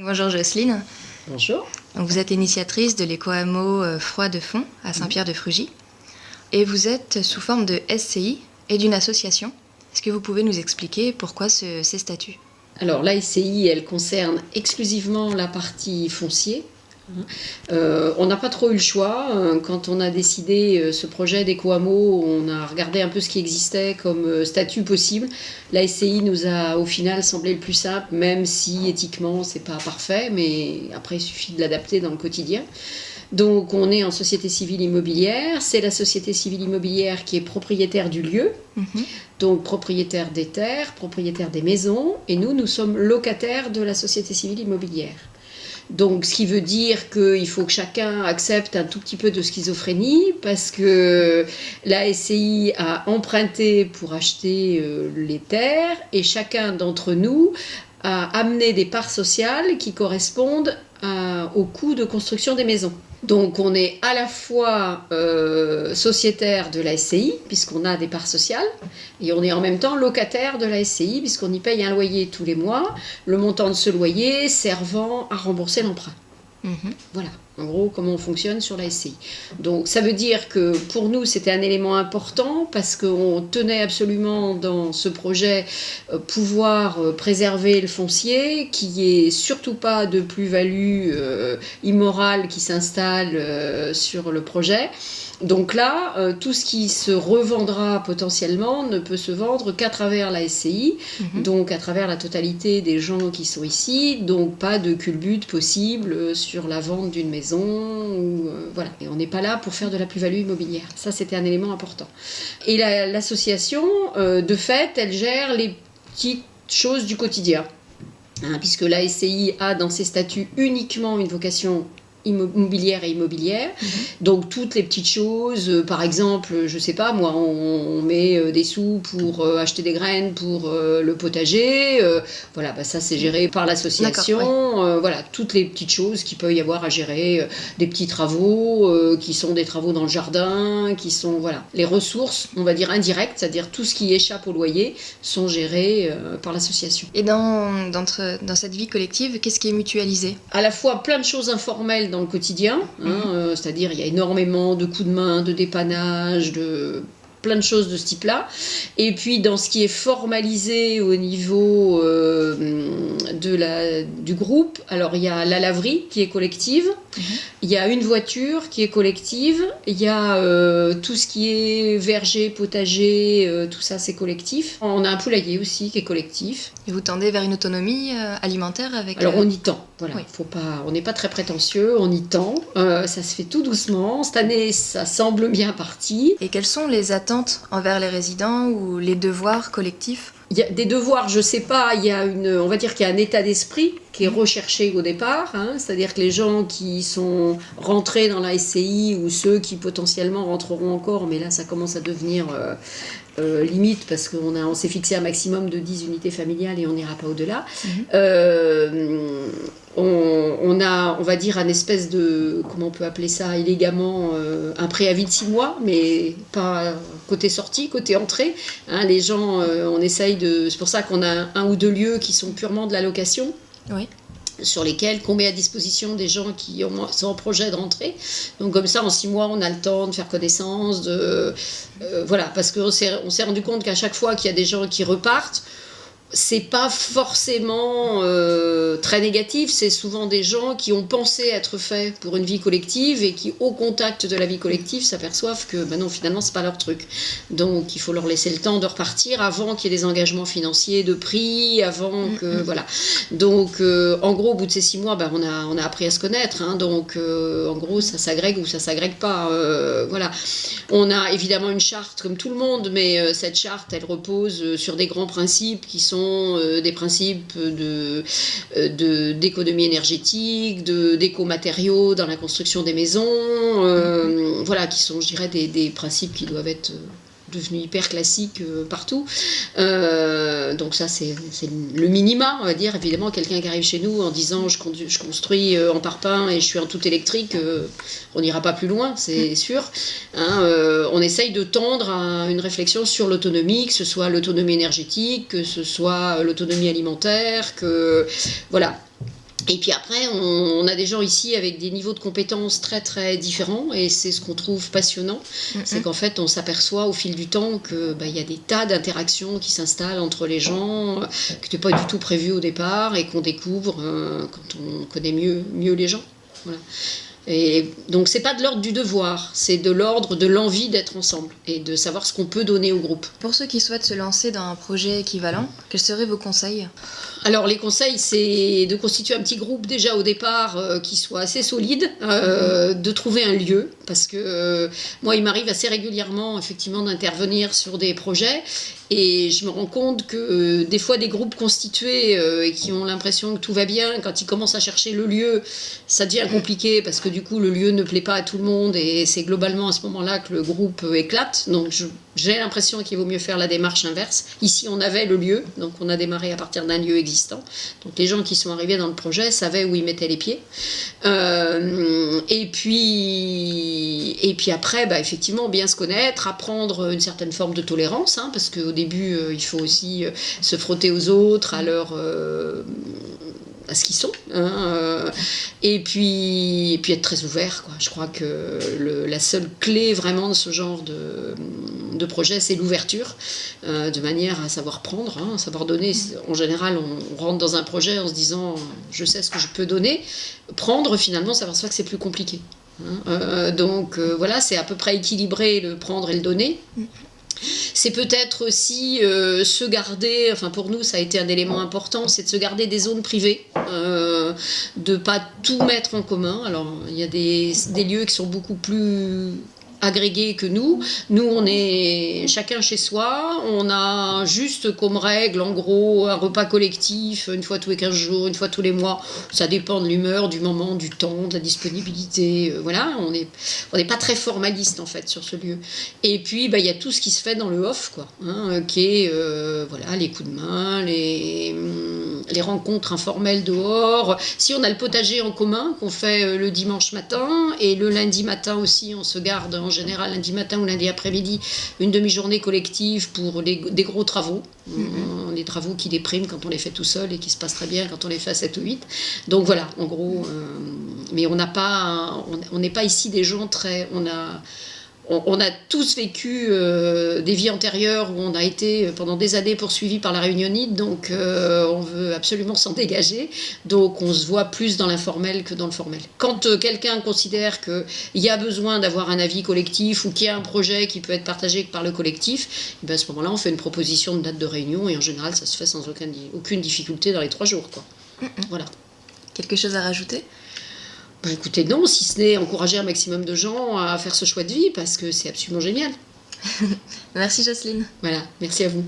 Bonjour Jocelyne. Bonjour. Donc, vous êtes initiatrice de l'éco-hameau Froid de Fond à Saint-Pierre-de-Frugy et vous êtes sous forme de SCI et d'une association. Est-ce que vous pouvez nous expliquer pourquoi ces statuts ? Alors la SCI, elle concerne exclusivement la partie foncier. On n'a pas trop eu le choix. Quand on a décidé ce projet d'éco-hameau, on a regardé un peu ce qui existait comme statut possible. La SCI nous a au final semblé le plus simple, même si éthiquement c'est pas parfait, mais après il suffit de l'adapter dans le quotidien. Donc on est en société civile immobilière, c'est la société civile immobilière qui est propriétaire du lieu, donc propriétaire des terres, propriétaire des maisons, et nous sommes locataires de la société civile immobilière. Donc, ce qui veut dire qu'il faut que chacun accepte un tout petit peu de schizophrénie parce que la SCI a emprunté pour acheter les terres et chacun d'entre nous a amené des parts sociales qui correspondent au coût de construction des maisons. Donc on est à la fois sociétaire de la SCI, puisqu'on a des parts sociales, et on est en même temps locataire de la SCI, puisqu'on y paye un loyer tous les mois, le montant de ce loyer servant à rembourser l'emprunt. Voilà, en gros, comment on fonctionne sur la SCI. Donc ça veut dire que pour nous, c'était un élément important, parce qu'on tenait absolument dans ce projet pouvoir préserver le foncier, qu'il n'y ait surtout pas de plus-value immorale qui s'installe sur le projet. Donc là, tout ce qui se revendra potentiellement ne peut se vendre qu'à travers la SCI, donc à travers la totalité des gens qui sont ici, donc pas de culbute possible sur la vente d'une maison, voilà. Et on n'est pas là pour faire de la plus-value immobilière. Ça, c'était un élément important. Et l'association, de fait, elle gère les petites choses du quotidien, puisque la SCI a dans ses statuts uniquement une vocation immobilière et immobilière, donc toutes les petites choses, par exemple, je sais pas moi, on met des sous pour acheter des graines pour le potager, voilà, ça c'est géré par l'association, voilà, toutes les petites choses qu'il peut y avoir à gérer, des petits travaux qui sont des travaux dans le jardin, qui sont, voilà, les ressources, on va dire indirectes, c'est-à-dire tout ce qui échappe au loyer, sont gérés par l'association. Et dans cette vie collective, qu'est-ce qui est mutualisé ? À la fois plein de choses informelles dans le quotidien, c'est-à-dire il y a énormément de coups de main, de dépannage, de plein de choses de ce type-là. Et puis dans ce qui est formalisé au niveau du groupe, alors il y a la laverie qui est collective, il y a une voiture qui est collective, il y a tout ce qui est verger, potager, tout ça c'est collectif. On a un poulailler aussi qui est collectif. Et vous tendez vers une autonomie alimentaire avec... Alors on y tend, voilà. Faut pas, on n'est pas très prétentieux, on y tend, ça se fait tout doucement. Cette année ça semble bien parti. Et quelles sont les attentes envers les résidents ou les devoirs collectifs ? Il y a des devoirs, je sais pas, on va dire qu'il y a un état d'esprit qui est recherché au départ, c'est-à-dire que les gens qui sont rentrés dans la SCI ou ceux qui potentiellement rentreront encore, mais là ça commence à devenir limite parce qu'on s'est fixé un maximum de 10 unités familiales et on n'ira pas au-delà. On a, on va dire, un espèce de, comment on peut appeler ça élégamment, un préavis de 6 mois, mais pas côté sortie, côté entrée. Les gens, on essaye de... C'est pour ça qu'on a un ou deux lieux qui sont purement de la location. Oui. Sur lesquels qu'on met à disposition des gens qui sont en projet de rentrer. Donc comme ça, en 6 mois, on a le temps de faire connaissance, voilà, parce qu'on s'est rendu compte qu'à chaque fois qu'il y a des gens qui repartent, c'est pas forcément très négatif, c'est souvent des gens qui ont pensé être faits pour une vie collective et qui, au contact de la vie collective, s'aperçoivent que non, finalement, c'est pas leur truc. Donc, il faut leur laisser le temps de repartir avant qu'il y ait des engagements financiers de prix, avant que, voilà. Donc, en gros, au bout de ces 6 mois, on a appris à se connaître, donc, en gros, ça s'agrègue ou ça s'agrègue pas, voilà. On a évidemment une charte comme tout le monde, mais cette charte, elle repose sur des grands principes qui sont des principes d'économie énergétique, d'éco-matériaux dans la construction des maisons, voilà, qui sont, je dirais, des principes qui doivent être devenus hyper classiques partout. Donc ça, c'est le minima, on va dire. Évidemment, quelqu'un qui arrive chez nous en disant je construis en parpaing et je suis en tout électrique, on n'ira pas plus loin, c'est sûr. On essaye de tendre à une réflexion sur l'autonomie, que ce soit l'autonomie énergétique, que ce soit l'autonomie alimentaire, que voilà. Et puis après, on a des gens ici avec des niveaux de compétences très très différents, et c'est ce qu'on trouve passionnant, c'est qu'en fait on s'aperçoit au fil du temps que y a des tas d'interactions qui s'installent entre les gens, qui n'étaient pas du tout prévues au départ et qu'on découvre quand on connaît mieux les gens. Voilà. Et donc c'est pas de l'ordre du devoir, c'est de l'ordre de l'envie d'être ensemble et de savoir ce qu'on peut donner au groupe. Pour ceux qui souhaitent se lancer dans un projet équivalent, quels seraient vos conseils ? Alors les conseils, c'est de constituer un petit groupe déjà au départ qui soit assez solide, de trouver un lieu, parce que moi il m'arrive assez régulièrement effectivement d'intervenir sur des projets, et je me rends compte que des fois des groupes constitués et qui ont l'impression que tout va bien, quand ils commencent à chercher le lieu, ça devient compliqué parce que du coup le lieu ne plaît pas à tout le monde, et c'est globalement à ce moment-là que le groupe éclate. Donc j'ai l'impression qu'il vaut mieux faire la démarche inverse. Ici on avait le lieu, donc on a démarré à partir d'un lieu existant. Donc les gens qui sont arrivés dans le projet savaient où ils mettaient les pieds. Et puis après, effectivement, bien se connaître, apprendre une certaine forme de tolérance, parce qu'au début, il faut aussi se frotter aux autres, à ce qu'ils sont, et puis être très ouvert, quoi. Je crois que la seule clé vraiment de ce genre de projet, c'est l'ouverture, de manière à savoir prendre, à savoir donner. En général, on rentre dans un projet en se disant je sais ce que je peux donner. Prendre, finalement, s'aperçoit que c'est plus compliqué. Donc voilà, c'est à peu près équilibré le prendre et le donner. C'est peut-être aussi se garder, enfin pour nous ça a été un élément important, c'est de se garder des zones privées, de pas tout mettre en commun. Alors il y a des lieux qui sont beaucoup plus agrégés que nous. Nous, on est chacun chez soi, on a juste comme règle, en gros, un repas collectif, une fois tous les 15 jours, une fois tous les mois. Ça dépend de l'humeur, du moment, du temps, de la disponibilité. Voilà, on n'est pas très formaliste, en fait, sur ce lieu. Et puis, il y a tout ce qui se fait dans le off, quoi, qui est, voilà, les coups de main, les rencontres informelles dehors. Si on a le potager en commun, qu'on fait le dimanche matin, et le lundi matin aussi, on se garde en général lundi matin ou lundi après-midi une demi-journée collective pour des gros travaux, des travaux qui dépriment quand on les fait tout seul et qui se passent très bien quand on les fait à 7 ou 8. Donc voilà, en gros, mais on n'est pas ici des gens très... On a tous vécu des vies antérieures où on a été pendant des années poursuivis par la réunionite, donc on veut absolument s'en dégager. Donc on se voit plus dans l'informel que dans le formel. Quand quelqu'un considère qu'il y a besoin d'avoir un avis collectif ou qu'il y a un projet qui peut être partagé par le collectif, à ce moment-là on fait une proposition de date de réunion, et en général ça se fait sans aucune difficulté dans les 3 jours, quoi. Voilà. Quelque chose à rajouter ? Écoutez, non, si ce n'est encourager un maximum de gens à faire ce choix de vie, parce que c'est absolument génial. Merci Jocelyne. Voilà, merci à vous.